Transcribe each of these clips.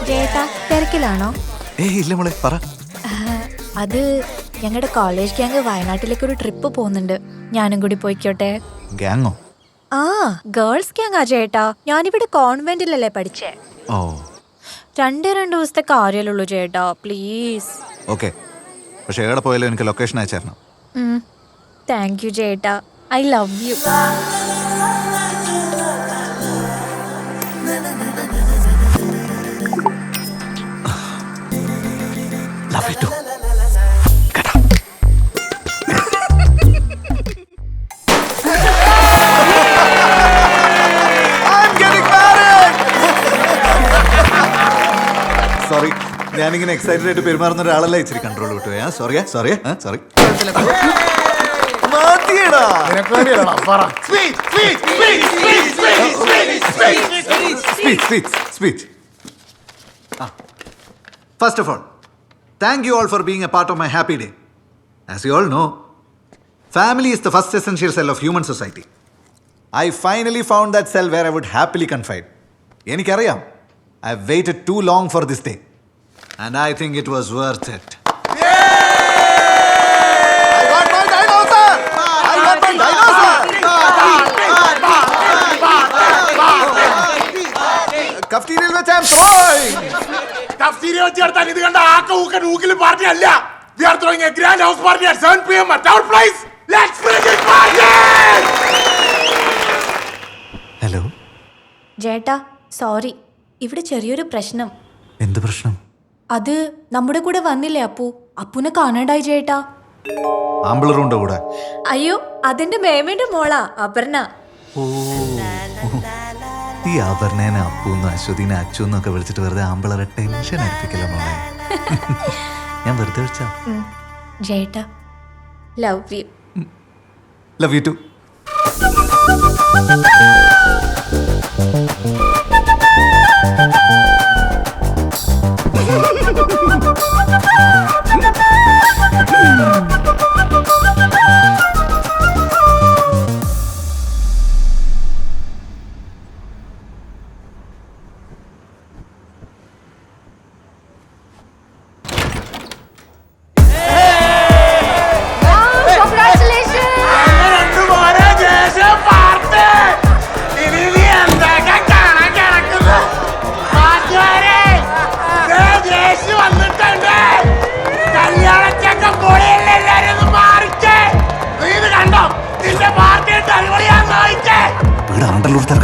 ജേട്ടാ തിരക്കിലാണോ? ഇല്ല മോളെ പറ. അത് ഞങ്ങളുടെ കോളേജ് ഗ്യാങ് വയനാട്ടിലേക്ക് ഒരു ട്രിപ്പ് പോകുന്നുണ്ട്. ഞാനും കൂടി പോയിക്കോട്ടെ? ഗ്യാങ്ങോ? ആ, ഗേൾസ് ഗ്യാങ് ആ ചേട്ടാ. ഞാനിവിടെ കോൺവെന്റിലല്ലേ പഠിച്ചേ. ഓ, 2 ദിവസത്തെ കാര്യമല്ലുള്ളൂ ചേട്ടാ, പ്ലീസ്. ഓക്കെ. പക്ഷെ എവിടെ പോയാലും എനിക്ക് ലൊക്കേഷൻ അയച്ചു തരണം. താങ്ക് യു ചേട്ടാ, I love you. Love you too. Sorry, ഞാനിങ്ങനെ എക്സൈറ്റഡ് ആയിട്ട് പെരുമാറുന്ന ഒരാളല്ല. ഇച്ചിരി കൺട്രോൾ വിട്ടുപോയാ. Sorry. First of all, thank you all for being a part of my happy day. As you all know, family is the first essential cell of human society. I finally found that cell where I would happily confide. എനിക്കറിയാം, I've waited too long for this day, and I think it was worth it. Cafeteria which I'm throwing. Cafeteria which you are throwing. This is not a nuclear party. We are throwing a grand house party at 7 p.m. at our place. Let's bring it party! Hello. ചേട്ടാ sorry, ഇവിടെ ചെറിയൊരു പ്രശ്നം. എന്ത് പ്രശ്നം? അത് നമ്മുടെ കൂടെ വന്നില്ലേ അപ്പുനെ കാണാണ്ടായി ചേട്ടാ. ആമ്പിളറുണ്ടോ കൂടെ? അയ്യോ, അതെന്റെ മേമയുടെ മോളാ അപർണ. ഓ, ഈ അപർണേനെ അപ്പൂന്ന് അശ്വതിനെ അച്ചുന്നൊക്കെ വിളിച്ചിട്ട് വെറുതെ ആമ്പിളറെ ടെൻഷൻ അടിപ്പിക്കല്ലോ മോളെ. ഞാൻ വെറുതെ വിളിച്ചാ. ചേട്ടാ love you. Love you too.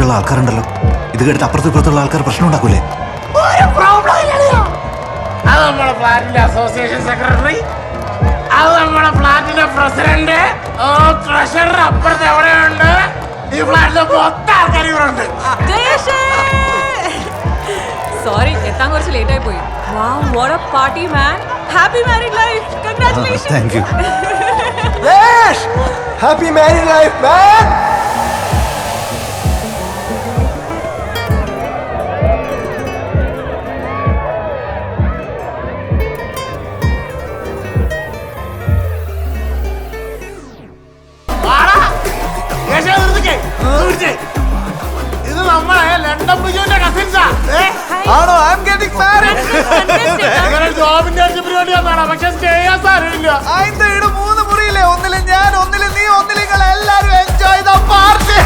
ുള്ള ആൾക്കാരുണ്ടല്ലോ, ഇത് കേട്ടിട്ട് അപ്പുറത്തും ഇപ്പുറത്തുള്ള ആൾക്കാർ പ്രശ്നം ഉണ്ടാക്കൂലേ? അത് നമ്മുടെ ഫ്ലാറ്റിന്റെ അസോസിയേഷൻ സെക്രട്ടറി, അത് നമ്മുടെ ഫ്ലാറ്റിന്റെ പ്രസിഡന്റ്, ട്രഷറർ അപ്പുറത്ത് എവിടെയുണ്ട്. ഈ ഫ്ലാറ്റിലെ മൊത്തം ആൾക്കാർ ഇവിടെ ഉണ്ട്. സോറി, എത്താൻ കുറച്ച് ലേറ്റ് ആയി പോയി. Wow, what a party, man. Happy married life. Congratulations. Thank you. Yes! Happy married life, man. ഇത് നമ്മളെ ലണ്ടൻ ബിജുവിന്റെ കസിൻസാ. ആണോ? I am getting married. ജോബിന്റെ പരിപാടി വന്നാണ്, പക്ഷെ സ്റ്റേ ചെയ്യാൻ സാരമില്ല. അതിന്റെ ഈട് 3 മുറിയില്ലേ, ഒന്നില് ഞാൻ, ഒന്നില് നീ, ഒന്നില് നിങ്ങൾ എല്ലാരും എൻജോയ് ദ പാർട്ടി.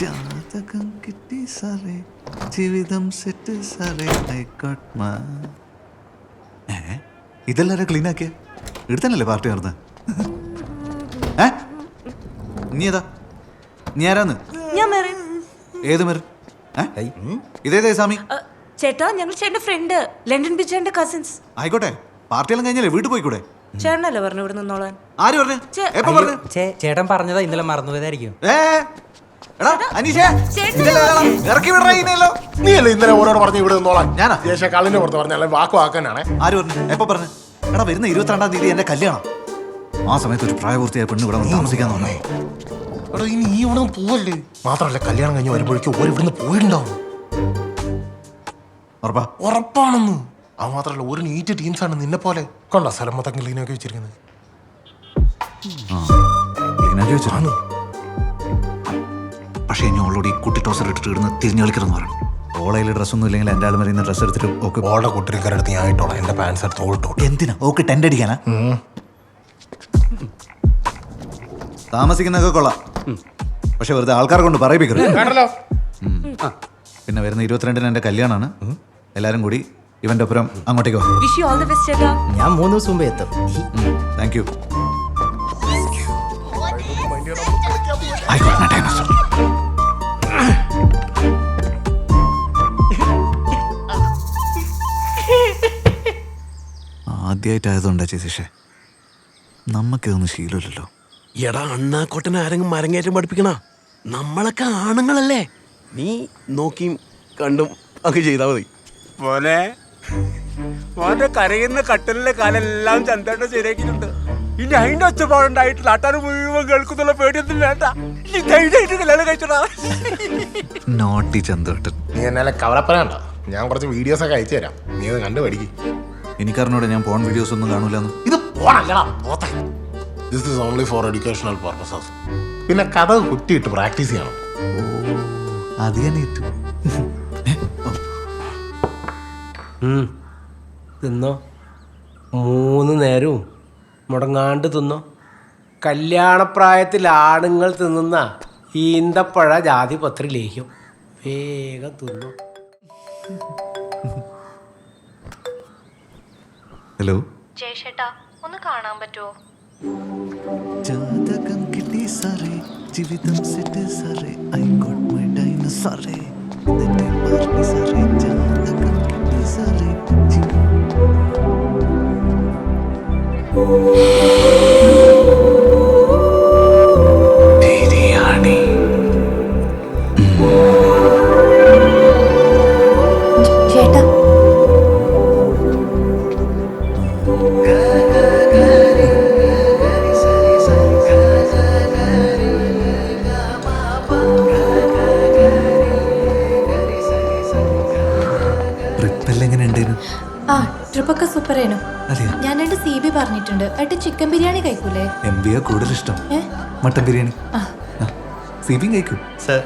ജാതകം കിട്ടി സാറേ, ജീവിതം സെറ്റ് സാറേ, ഐ ഗോട്ട് മൈ. ഇതെല്ലാരും ക്ലീൻ ആക്കിയ ഇടുത്തന്നല്ലേ പാർട്ടി നടന്നത്? നീ ഏതാ? നീ ആരാന്ന്? ഏത് മെറിൻ? ഇതേതേ സാമി? ചേട്ടാ, ഞങ്ങൾ ചേട്ടന്റെ ഫ്രണ്ട്, ലണ്ടൻ ബിജുവിന്റെ കസിൻസ്. ആയിക്കോട്ടെ, പാർട്ടിയെല്ലാം കഴിഞ്ഞല്ലേ വീട്ടിൽ പോയിക്കൂടെ? ചേട്ടനല്ലേ പറഞ്ഞു ഇവിടെ നിന്നോളാൻ? ആര് പറഞ്ഞു? എപ്പോ പറഞ്ഞു? ചേട്ടൻ പറഞ്ഞതാ, ഇന്നലെ മറന്നുപോയതായിരിക്കും. ഇറക്കി വിടറോ? നീയല്ലേ ഇന്നലെ ഓരോട് പറഞ്ഞു ഇവിടെ നിന്നോളാൻ? ഞാനാ? ദേശക്കാലിന്റെ പുറത്ത് പറഞ്ഞാൽ വാക്കുവാക്കാനാണ്. ആര് പറഞ്ഞു? എപ്പോ പറഞ്ഞു? എടാ, വരുന്ന 22-ാം തീയതി എന്റെ കല്യാണം. ആ സമയത്ത് ഒരു പ്രായപൂർത്തിയായ പെണ്ണ് ഇവിടെ താമസിക്കാന്ന് പറഞ്ഞു. എടാ, ഇനി നീ ഇവിടെ നിന്ന് പോവല്ലേ? മാത്രമല്ല, കല്യാണം കഴിഞ്ഞ് വരുമ്പോഴേക്കും ഓരോ ഇവിടുന്ന് പോയിട്ടുണ്ടാവും. ഉറപ്പാണെന്ന്. അത് മാത്രമല്ല, ഒരു നീറ്റ് ടീംസ് ആണ് നിന്നെ പോലെ. കണ്ട സ്ഥലം മൊത്തം ക്ലീനാക്കി വെച്ചിരിക്കുന്നത്. പക്ഷെ ഇനി ഓൾറെഡി കുട്ടി ടോസർ ഇട്ടിട്ട് ഇടുന്ന തിരിഞ്ഞു കളിക്കണമെന്ന് പറയണം. ഓളയിൽ ഡ്രസ്സൊന്നും ഇല്ലെങ്കിൽ എൻ്റെ ആൾ മറിയുന്ന ഡ്രസ്സ് എടുത്തിട്ട് ഓക്കെ ഓളുടെ കുട്ടിരിക്കാരടുത്ത് ഞാൻ ഇട്ടോളാം. എൻ്റെ പാൻസ് എടുത്ത് ഓൾട്ടോ. എന്തിനാ ഓക്ക് ടെൻ്റ് അടിക്കാനാ? താമസിക്കുന്നതൊക്കെ കൊള്ളാം, പക്ഷെ വെറുതെ ആൾക്കാരെ കൊണ്ട് പറയിപ്പിക്കരുത്. പിന്നെ വരുന്ന 22-ന് എൻ്റെ കല്യാണമാണ്. എല്ലാവരും കൂടി ഇവൻ്റെ ഒപ്പം അങ്ങോട്ടേക്ക് വാ. Wish you all the best ചേട്ടാ. ഞാൻ 3 ദിവസം മുമ്പേ എത്തും. Thank you. ആദ്യമായിട്ടായതുകൊണ്ടാ ചേച്ചി, നമുക്കിതൊന്നും ശീലമില്ലല്ലോ. എടാ അണ്ണാക്കോട്ടനെ ആരെങ്കിലും മരങ്ങേറ്റം പഠിപ്പിക്കണ? നമ്മളൊക്കെ ആണുങ്ങളല്ലേ? നീ നോക്കിയും കണ്ടും ഒക്കെ ചെയ്താൽ മതി. മോനെ മോന്റെ കരയുന്ന കട്ടലിലെ കാലെല്ലാം ചന്തേട്ട ശരിയാക്കിയിട്ടുണ്ട്. ഇനി അതിന്റെ ഒച്ചപ്പാടുണ്ടായിട്ട് നാട്ടാർ മുഴുവൻ കേൾക്കുന്നുള്ള പേടിയൊന്നും വേണ്ട. ഈ ധൈര്യമായിട്ട് കല്യാണം കഴിച്ചടാ. നോട്ടി ചന്തോട്ടൻ. നീ എന്നാലും കവലപ്പനാണ്ട. ഞാൻ കുറച്ച് വീഡിയോസ് ഒക്കെ അയച്ചു തരാം, നീ അത് കണ്ടു പഠിക്കും. എനിക്കറിഞ്ഞോടെ ഞാൻ പോൺ വീഡിയോസ് ഒന്നും കാണൂലെന്ന്. ഇത് പോണല്ലടാ പോത്തെ. This is only for educational purposes. പിന്നെ കഥ കുറ്റിയിട്ട് പ്രാക്ടീസ് ചെയ്യണം. അത് ഞാൻ ഏറ്റു. തിന്നോ, 3 നേരവും മുടങ്ങാണ്ട് തിന്നോ. കല്യാണപ്രായത്തിൽ ആണുങ്ങൾ തിന്നുന്ന ഈന്തപ്പഴ ജാതിപത്രി ലേഹ്യം വേഗം തിന്നോ. ഹലോ ജയശേട്ടാ, ഒന്ന് കാണാൻ പറ്റുമോ? ജാതകം കിട്ടി സാറേ, ജീവിതം സെറ്റ് സാറേ, ഐ ഗോട്ട് മൈ ഡൈനോസറേ, നിന്റെ പാർട്ടി സാറേ, ജാതകം കിട്ടി സാറേ. ബിരിയാണി. ചേട്ടാ, ട്രിപ്പെല്ലാം എങ്ങനെ ഉണ്ടായിരുന്നു? ആ ട്രിപ്പൊക്കെ സൂപ്പറായിരുന്നു. അതെയോ? ഞാൻ 2 CB പറഞ്ഞിട്ടുണ്ട്. ഏട്ട് ചിക്കൻ ബിരിയാണി കഴിക്കൂലേ? MBA കൂടുതൽ ഇഷ്ടം. ഏ? മട്ടൻ ബിരിയാണി. ആ. സീബിയും കഴിക്കൂ. സർ,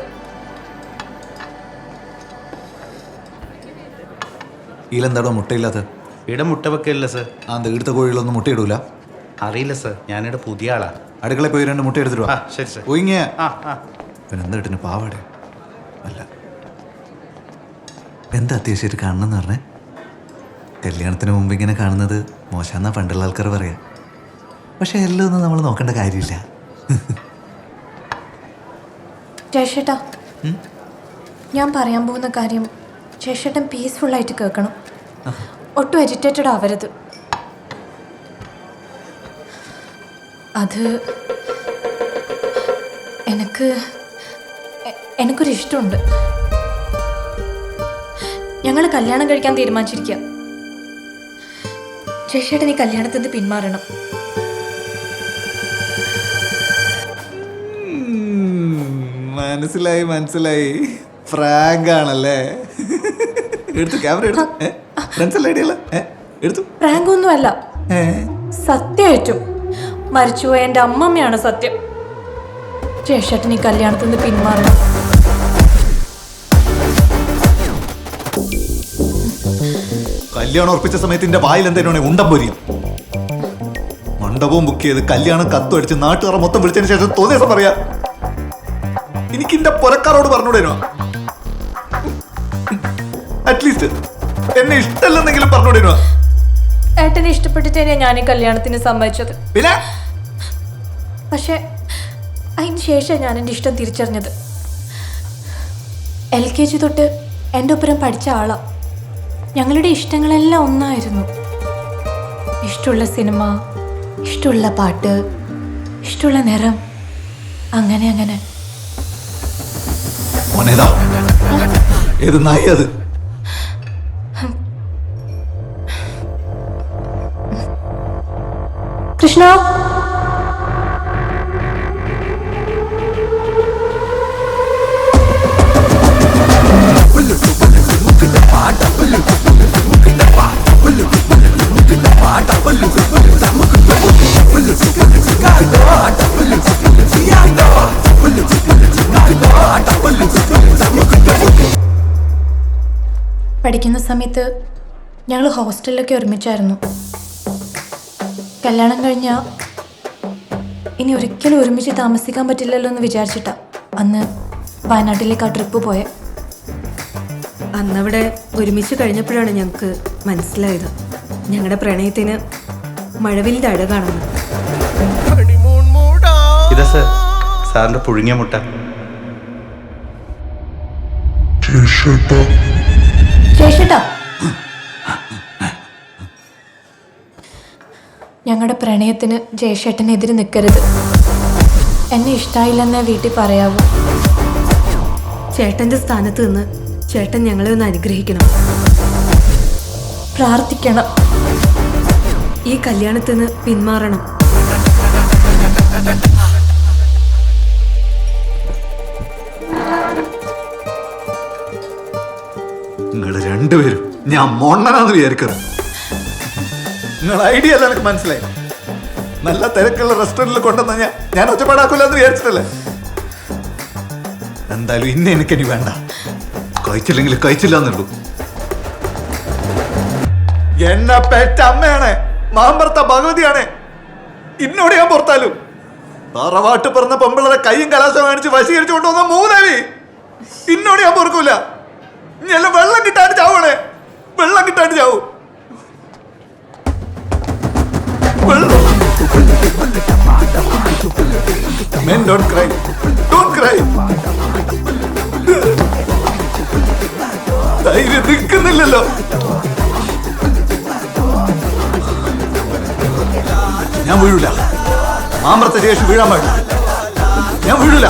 ഇതിലെന്താടോ മുട്ടയില്ലാത്ത? ഇവിടെ മുട്ട വെക്കില്ല സർ. ആ എടുത്ത കോഴികളൊന്നും മുട്ടയിടൂല. അറിയില്ല സർ, ഞാനിവിടെ പുതിയ ആളാ. അടുക്കളയിൽ പോയി 2 മുട്ട എടുത്തിട്ട് വാ. ശരി സർ. ഒയിങ്ങിയ ആ ആ പിന്നെ എന്താ ഇട്ടിന് പാവാടെ അല്ല. എന്താ അത്യാവശ്യമായിട്ട് കാണണമെന്ന് പറഞ്ഞേ? കല്യാണത്തിന് മുമ്പ് ഇങ്ങനെ കാണുന്നത് മോശമെന്നാ പണ്ടുള്ള ആൾക്കാർ പറയാം. പക്ഷെ എല്ലാം ഒന്നും നമ്മൾ നോക്കേണ്ട കാര്യമില്ല. ജയശേട്ടാ, ഞാൻ പറയാൻ പോകുന്ന കാര്യം ജയശേട്ടൻ പീസ്ഫുള്ളായിട്ട് കേൾക്കണം. ഒട്ടും എജിറ്റേറ്റഡ് ആവരുത്. അത് എനിക്കൊരു ഇഷ്ടമുണ്ട്. ഞങ്ങൾ കല്യാണം കഴിക്കാൻ തീരുമാനിച്ചിരിക്കുക. ജയശേട്ടൻ ഈ കല്യാണത്തിൽ നിന്ന് പിന്മാറണം. മനസ്സിലായി. ഫ്രാങ്ക് ആണല്ലേ? എടുത്തു ക്യാമറ എടുത്തു. ഫ്രണ്ട്സ് അല്ല ഐഡിയല്ല എടുത്തു. പ്രാങ്ക് ഒന്നുമല്ല, സത്യമായിട്ടും മരിച്ചുപോയ എൻ്റെ അമ്മമ്മയാണ് സത്യം. ജയശേട്ടൻ ഈ കല്യാണത്തിൽ നിന്ന് പിന്മാറണം. കല്യാണം ഉറപ്പിച്ച സമയത്ത് എന്റെ വായിൽ എന്തേലും ഉണ്ടം പൊരിയും. മണ്ഡപവും ബുക്ക് ചെയ്ത് കല്യാണം കത്തടിച്ച് നാട്ടുകാരെ മൊത്തം വിളിച്ചതിന് ശേഷം തോന്നിയ ദിവസം പറയാ എനിക്ക് എന്റെ പുരക്കാരോട് പറഞ്ഞുകൂടേനോ? അറ്റ്ലീസ്റ്റ് എന്നെ ഇഷ്ടമല്ലെന്നെങ്കിലും പറഞ്ഞുകൂടേനോ? ഏട്ടനെ ഇഷ്ടപ്പെട്ടിട്ട് തന്നെയാണ് ഞാൻ ഈ കല്യാണത്തിന് സമ്മതിച്ചത്. പിന്നെ പക്ഷെ അതിന് ശേഷം ഞാൻ എൻ്റെ ഇഷ്ടം തിരിച്ചറിഞ്ഞത്. LKG തൊട്ട് എൻ്റെ ഒപ്പം പഠിച്ച ആളാണ്. ഞങ്ങളുടെ ഇഷ്ടങ്ങളെല്ലാം ഒന്നായിരുന്നു. ഇഷ്ടമുള്ള സിനിമ, ഇഷ്ടമുള്ള പാട്ട്, ഇഷ്ടമുള്ള നിറം, അങ്ങനെ. ഏത് നായി അത്? കൃഷ്ണ, പഠിക്കുന്ന സമയത്ത് ഞങ്ങൾ ഹോസ്റ്റലിലൊക്കെ ഒരുമിച്ചായിരുന്നു. കല്യാണം കഴിഞ്ഞാൽ ഇനി ഒരിക്കലും ഒരുമിച്ച് താമസിക്കാൻ പറ്റില്ലല്ലോ എന്ന് വിചാരിച്ചിട്ടാ അന്ന് വയനാട്ടിലേക്ക് ആ ട്രിപ്പ് പോയെ. അന്നവിടെ ഒരുമിച്ച് കഴിഞ്ഞപ്പോഴാണ് ഞങ്ങൾക്ക് മനസ്സിലായത് ഞങ്ങളുടെ പ്രണയത്തിന് മഴവിലിൻ്റെ അഴകാണെന്ന്. ഇതാ സർ സാറിന്റെ പുഴുങ്ങിയ മുട്ട. ചേട്ടാ, ഞങ്ങളുടെ പ്രണയത്തിന് ജയശേട്ടനെതിരെ നിൽക്കരുത്. എന്നെ ഇഷ്ടമായില്ലെന്നേ വീട്ടിൽ പറയാവൂ. ചേട്ടൻ്റെ സ്ഥാനത്ത് നിന്ന് ചേട്ടൻ ഞങ്ങളെ ഒന്ന് അനുഗ്രഹിക്കണം, പ്രാർത്ഥിക്കണം. ഈ കല്യാണത്തിന് പിന്മാറണം. നിങ്ങൾ രണ്ടുപേരും ഞാൻ മൊണ്ണനാന്ന് വിചാരിക്കരുത്. നിങ്ങൾ ഐഡിയ അല്ല എനിക്ക് മനസ്സിലായി. നല്ല തിരക്കുള്ള റെസ്റ്റോറൻറ്റിൽ കൊണ്ടുവന്ന ഞാൻ ഒറ്റപ്പാടാക്കില്ല എന്ന് വിചാരിച്ചിട്ടല്ലേ. എന്തായാലും ഇന്ന് എനിക്കിനി വേണ്ട. കഴിച്ചില്ലെങ്കിൽ കഴിച്ചില്ല എന്നുള്ളൂ. എന്നെ പെറ്റ അമ്മയാണ്, മാമ്പർത്ത ഭഗവതിയാണ്. ഇന്നോട് ഞാൻ പുറത്താലും തറവാട്ട് പറഞ്ഞ പെമ്പിള്ളരെ കൈയും കലാശം കാണിച്ച് വശീകരിച്ചു കൊണ്ടുവന്ന മൂന്നവി ഇന്നോട് ഞാൻ പൊറുക്കൂല. ഇനി വെള്ളം കിട്ടാണ്ട് ചാവണേ, വെള്ളം കിട്ടാണ്ട് ചാവൂ. Men don't cry. Don't cry. ധൈര്യം നിൽക്കുന്നില്ലല്ലോ. ഞാൻ വീഴൂല. മാമ്പറത്തെ ശേഷം വീഴാൻ പാടില്ല. ഞാൻ വീഴൂല.